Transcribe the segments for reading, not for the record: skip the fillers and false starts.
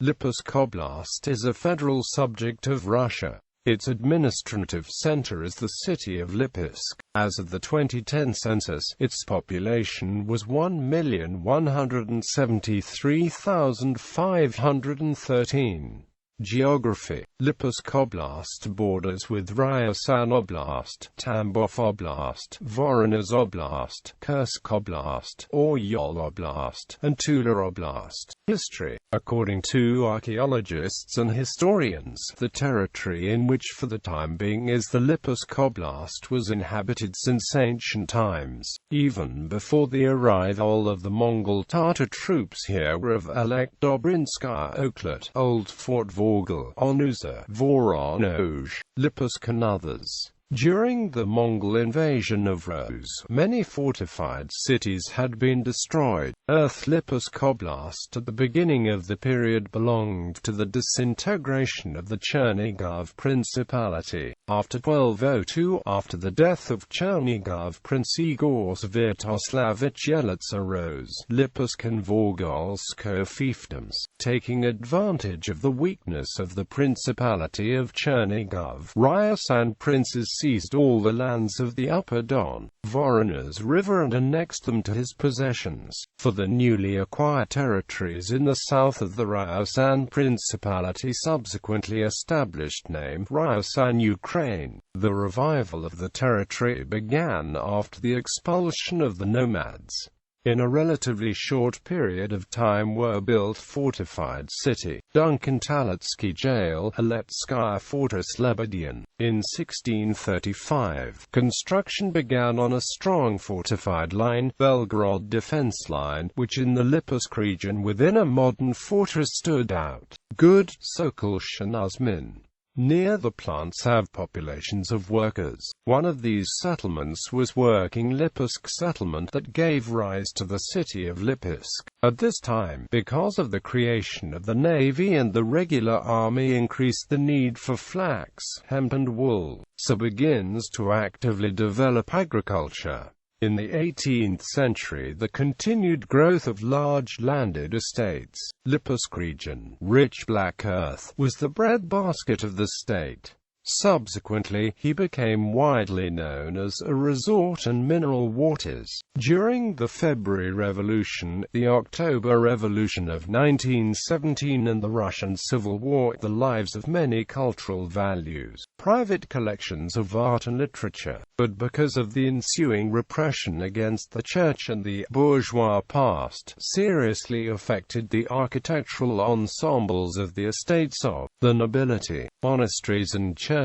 Lipetsk Oblast is a federal subject of Russia. Its administrative center is the city of Lipetsk. As of the 2010 census, its population was 1,173,513. Geography: Lipetsk Oblast borders with Ryazan Oblast, Tambov Oblast, Voronezh Oblast, Kursk Oblast, Oryol Oblast, and Tula Oblast. History: according to archaeologists and historians, the territory in which for the time being is the Lipetsk Oblast was inhabited since ancient times. Even before the arrival of the Mongol Tatar troops here were of Elek Dobrinskaya Oklet, Old Fort Vorgel, Onuza, Voronezh, Lipetsk and others. During the Mongol invasion of Rus, many fortified cities had been destroyed. Lipetsk Oblast at the beginning of the period belonged to the disintegration of the Chernigov Principality. After 1202, after the death of Chernigov Prince Igor Sviatoslavich Yelets arose Lipetsk and Vorgolsko fiefdoms, taking advantage of the weakness of the Principality of Chernigov. Ryazan princes seized all the lands of the upper Don, Voronezh River and annexed them to his possessions. For the newly acquired territories in the south of the Ryazan Principality subsequently established name Ryazan Ukraine. The revival of the territory began after the expulsion of the nomads. In a relatively short period of time were built fortified city, Duncan Taletsky Jail, Aletskaya Fortress Lebedian. In 1635, construction began on a strong fortified line, Belgorod Defense Line, which in the Lipetsk region within a modern fortress stood out. Good, Sokol Shanazmin. Near the plants have populations of workers. One of these settlements was Working Lipetsk settlement that gave rise to the city of Lipetsk. At this time, because of the creation of the navy and the regular army increased the need for flax, hemp and wool, so begins to actively develop agriculture. In the 18th century, the continued growth of large landed estates, Lipetsk region, rich black earth, was the breadbasket of the state. Subsequently, he became widely known as a resort and mineral waters. During the February Revolution, the October Revolution of 1917 and the Russian Civil War, the lives of many cultural values, private collections of art and literature, but because of the ensuing repression against the church and the bourgeois past, seriously affected the architectural ensembles of the estates of the nobility, monasteries and churches.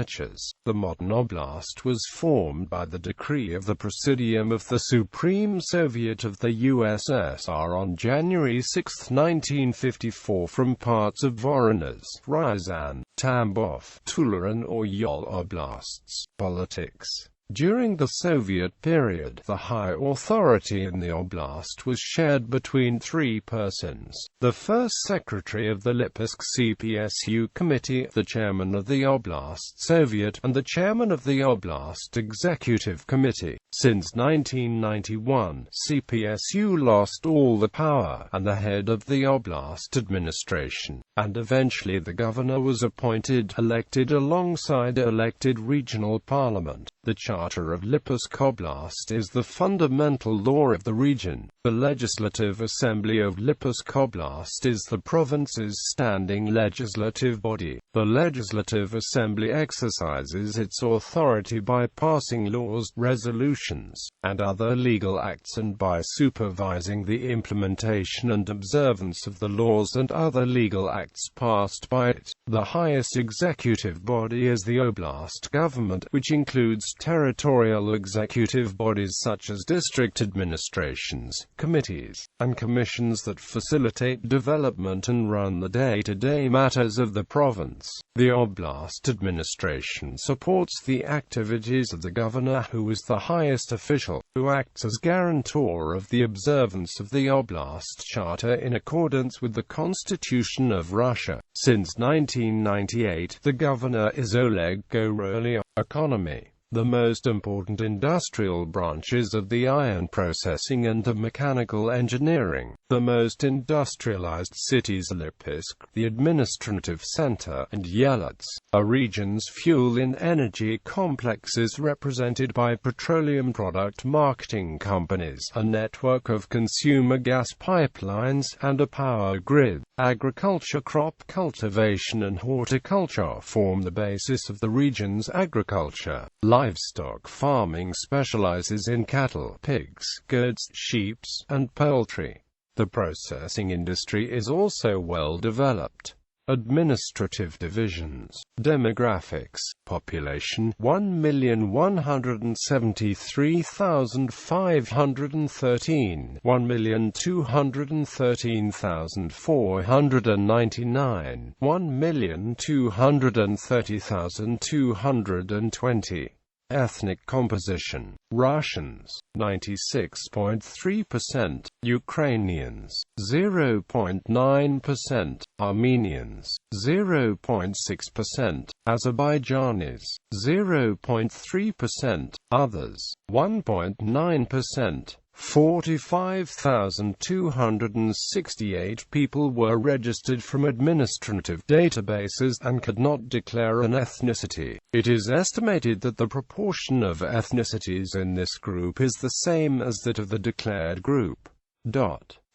The modern oblast was formed by the decree of the Presidium of the Supreme Soviet of the USSR on January 6, 1954 from parts of Voronezh, Ryazan, Tambov, Tula and Oryol oblasts. Politics. During the Soviet period, the high authority in the oblast was shared between three persons: the first secretary of the Lipetsk CPSU committee, the chairman of the Oblast Soviet, and the chairman of the Oblast Executive Committee. Since 1991, CPSU lost all the power, and the head of the oblast administration, and eventually the governor was elected alongside elected regional parliament. The Charter of Lipetsk Oblast is the fundamental law of the region. The Legislative Assembly of Lipetsk Oblast is the province's standing legislative body. The Legislative Assembly exercises its authority by passing laws, resolutions, and other legal acts and by supervising the implementation and observance of the laws and other legal acts passed by it. The highest executive body is the oblast government, which includes territorial executive bodies such as district administrations, committees, and commissions that facilitate development and run the day-to-day matters of the province. The oblast administration supports the activities of the governor, who is the highest official, who acts as guarantor of the observance of the oblast charter in accordance with the Constitution of Russia. Since 1998, the governor is Oleg Goroly. Economy. The most important industrial branches are the iron processing and the mechanical engineering. The most industrialized cities are Lipetsk, the administrative center, and Yelets. A region's fuel and energy complex is represented by petroleum product marketing companies, a network of consumer gas pipelines, and a power grid. Agriculture, crop cultivation and horticulture form the basis of the region's agriculture. Livestock farming specializes in cattle, pigs, goats, sheep, and poultry. The processing industry is also well developed. Administrative divisions. Demographics. Population 1,173,513, 1,213,499, 1,230,220. Ethnic composition. Russians 96.3%, Ukrainians 0.9%, Armenians 0.6%, Azerbaijanis 0.3%, others 1.9%. 45,268 people were registered from administrative databases and could not declare an ethnicity. It is estimated that the proportion of ethnicities in this group is the same as that of the declared group.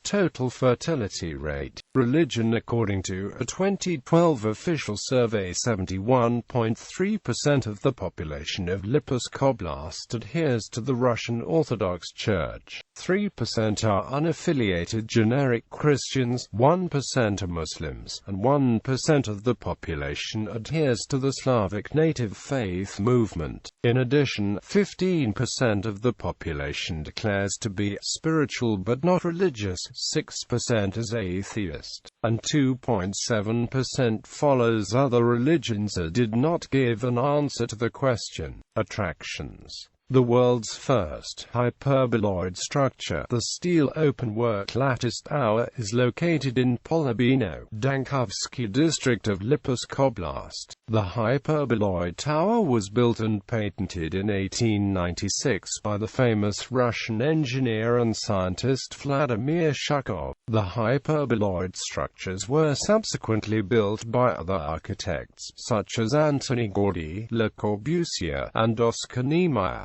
Total fertility rate. Religion. According to a 2012 official survey, 71.3% of the population of Lipetsk Oblast adheres to the Russian Orthodox Church. 3% are unaffiliated generic Christians, 1% are Muslims, and 1% of the population adheres to the Slavic native faith movement. In addition, 15% of the population declares to be spiritual but not religious, 6% is atheist, and 2.7% follows other religions or did not give an answer to the question. Attractions. The world's first hyperboloid structure, the steel openwork lattice tower, is located in Polobino, Dankovsky district of Lipetsk Oblast. The hyperboloid tower was built and patented in 1896 by the famous Russian engineer and scientist Vladimir Shukov. The hyperboloid structures were subsequently built by other architects, such as Antony Gaudi, Le Corbusier, and Oscar Niemeyer.